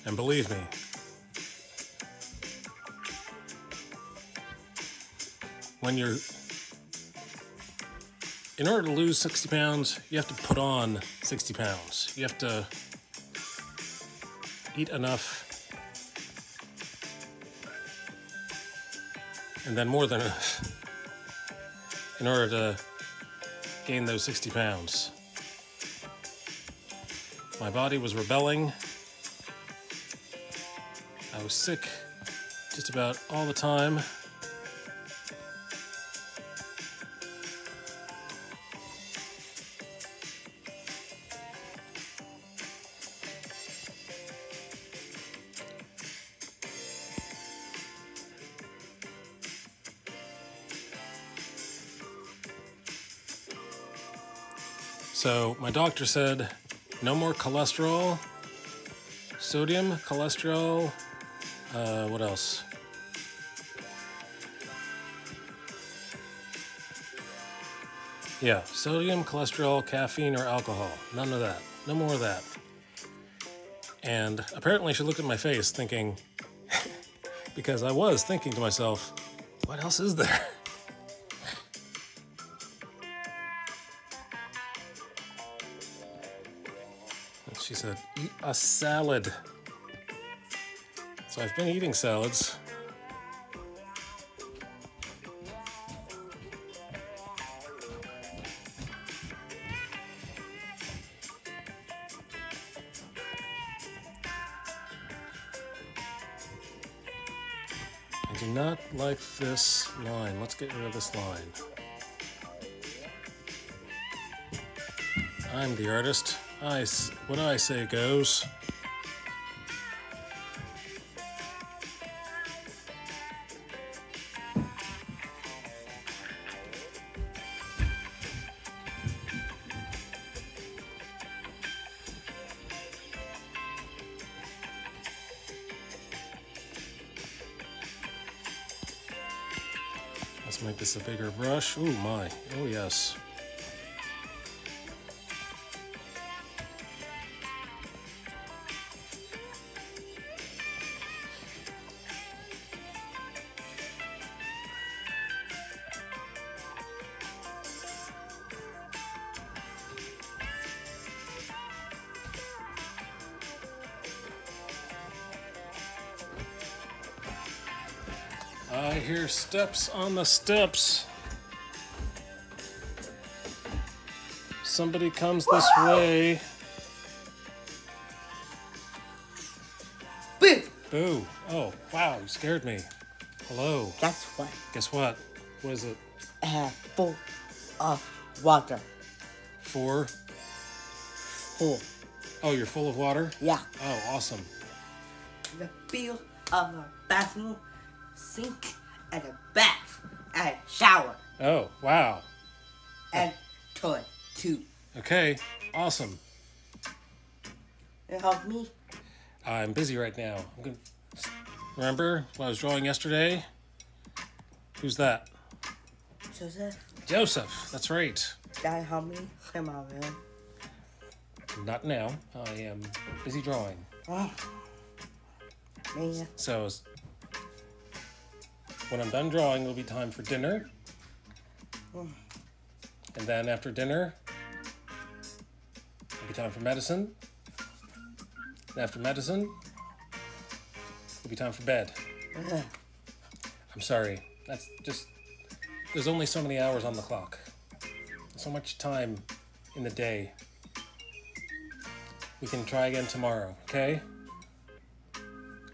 And believe me, when you're in order to lose 60 pounds, you have to put on 60 pounds. You have to eat enough and then more than enough in order to gain those 60 pounds. My body was rebelling. I was sick just about all the time. So my doctor said, no more cholesterol, sodium, cholesterol, what else? Yeah, sodium, cholesterol, caffeine, or alcohol. None of that. No more of that. And apparently she looked at my face thinking, because I was thinking to myself, what else is there? And she said, eat a salad. So I've been eating salads. I do not like this line. Let's get rid of this line. I'm the artist. What I say goes. Let's make this a bigger brush. Ooh, my. Oh, yes. I hear steps on the steps. Somebody comes this way. Boo! Boo. Oh, wow, you scared me. Hello. Guess what? Guess what? What is it? Full of water. Four? Full. Oh, you're full of water? Yeah. Oh, awesome. The feel of a bathroom sink and a bath and a shower Oh, wow. and toilet too. Okay, awesome. You help me? I'm busy right now. Remember what I was drawing yesterday? Who's that? Joseph, Joseph, that's right. can you help me in my room? Not now. I am busy drawing. Oh, man. So, when I'm done drawing, it'll be time for dinner. And then after dinner, it'll be time for medicine. And after medicine, it'll be time for bed. I'm sorry. That's just... There's only so many hours on the clock. So much time in the day. We can try again tomorrow, okay?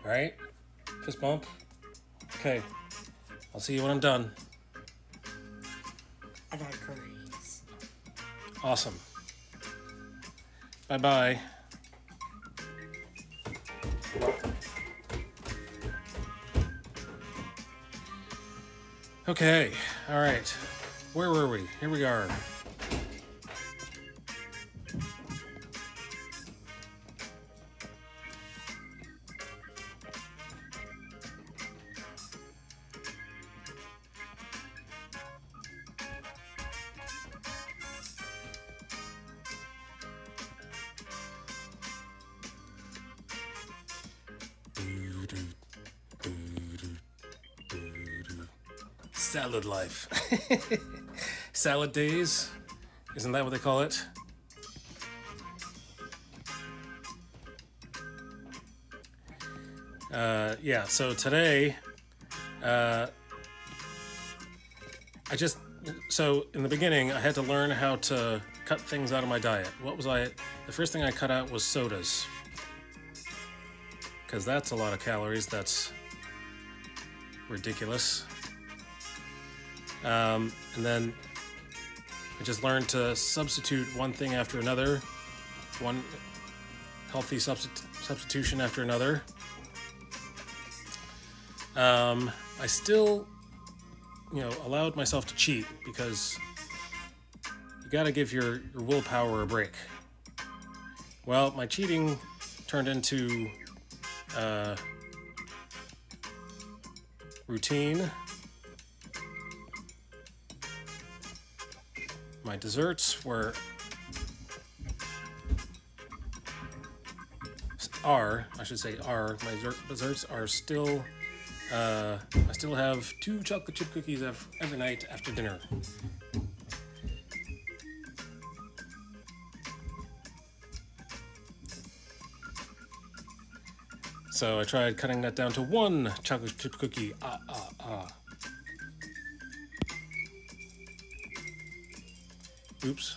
Alright? Fist bump. Okay. I'll see you when I'm done. And I agrees. Awesome. Bye-bye. Okay. All right. Where were we? Here we are. Salad life. Salad days. Isn't that what they call it? Yeah, so today, so in the beginning, I had to learn how to cut things out of my diet. The first thing I cut out was sodas. Because that's a lot of calories, that's ridiculous. And then I just learned to substitute one thing after another, one healthy substitution after another. I still, allowed myself to cheat because you gotta give your willpower a break. Well, my cheating turned into routine. My desserts My desserts are still, I still have 2 chocolate chip cookies every night after dinner. So I tried cutting that down to 1 chocolate chip cookie. Oops.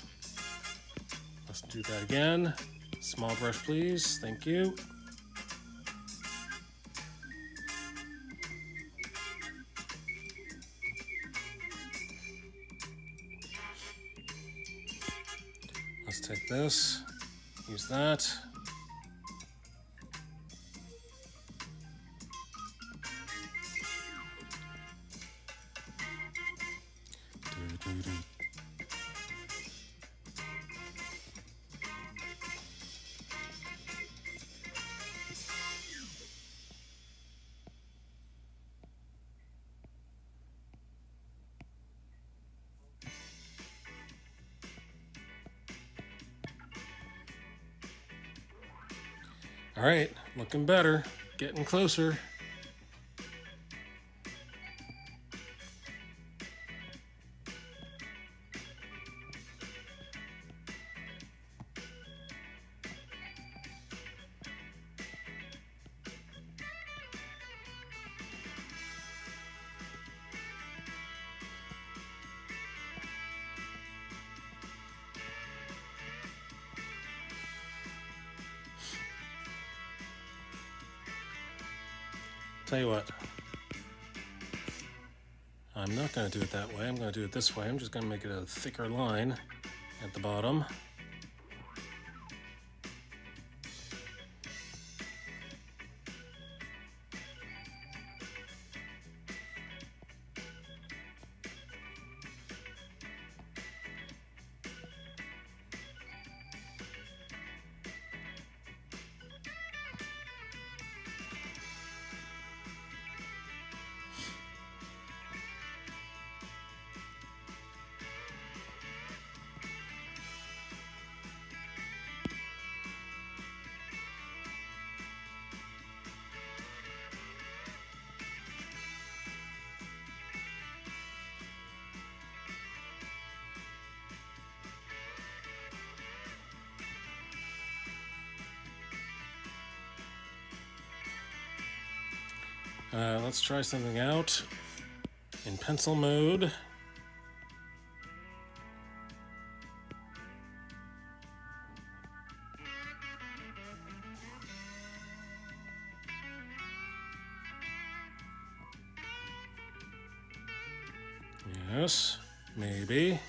Let's do that again. Small brush, please. Thank you. Let's take this. Use that. All right, looking better, getting closer. Tell you what, I'm not going to do it that way. I'm going to do it this way. I'm just going to make it a thicker line at the bottom. Let's try something out in pencil mode. Yes, maybe.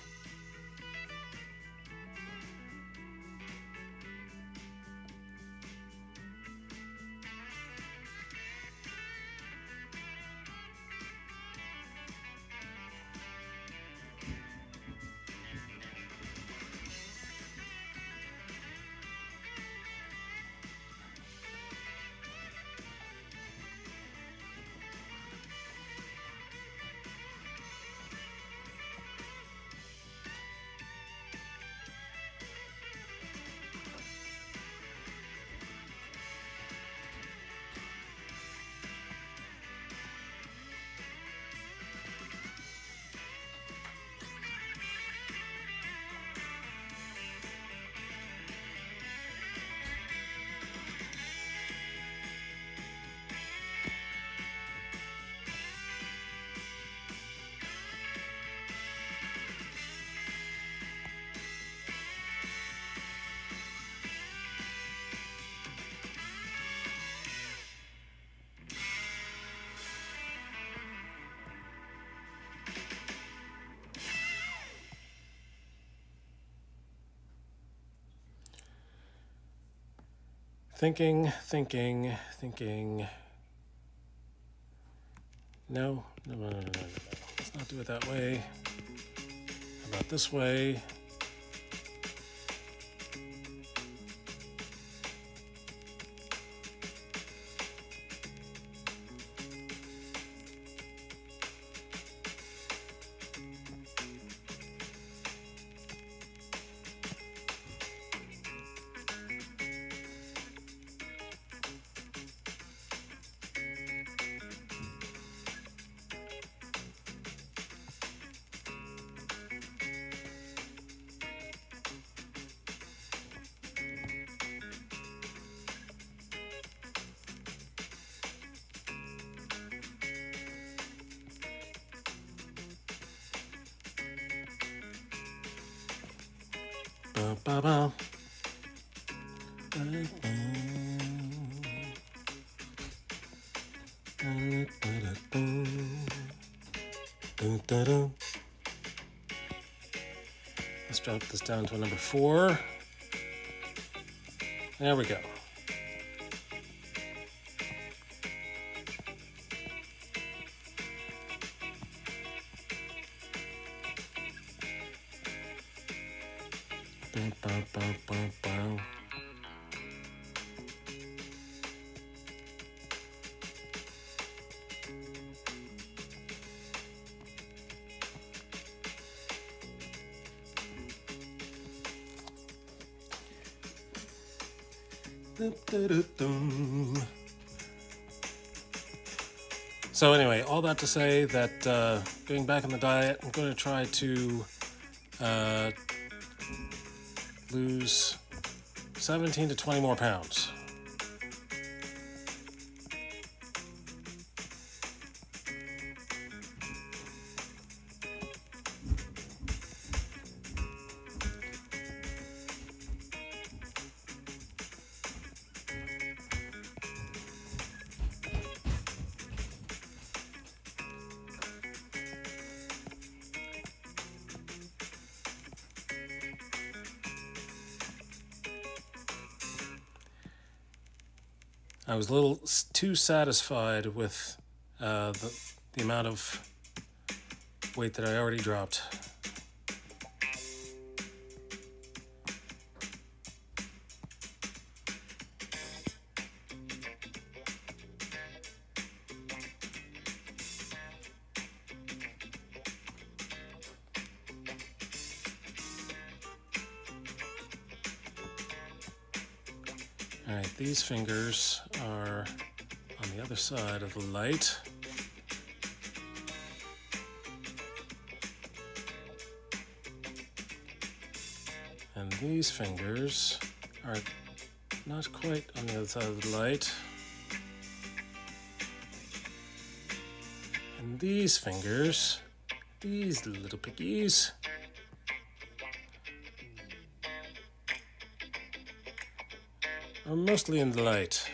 Thinking. No. Let's not do it that way. How about this way? Ba-ba-ba. Let's drop this down to a number 4. There we go. So anyway, all that to say that going back on the diet, I'm going to try to lose 17 to 20 more pounds. I was a little too satisfied with the amount of weight that I already dropped. All right, these fingers are on the other side of the light. And these fingers are not quite on the other side of the light. And these fingers, these little piggies, are mostly in the light.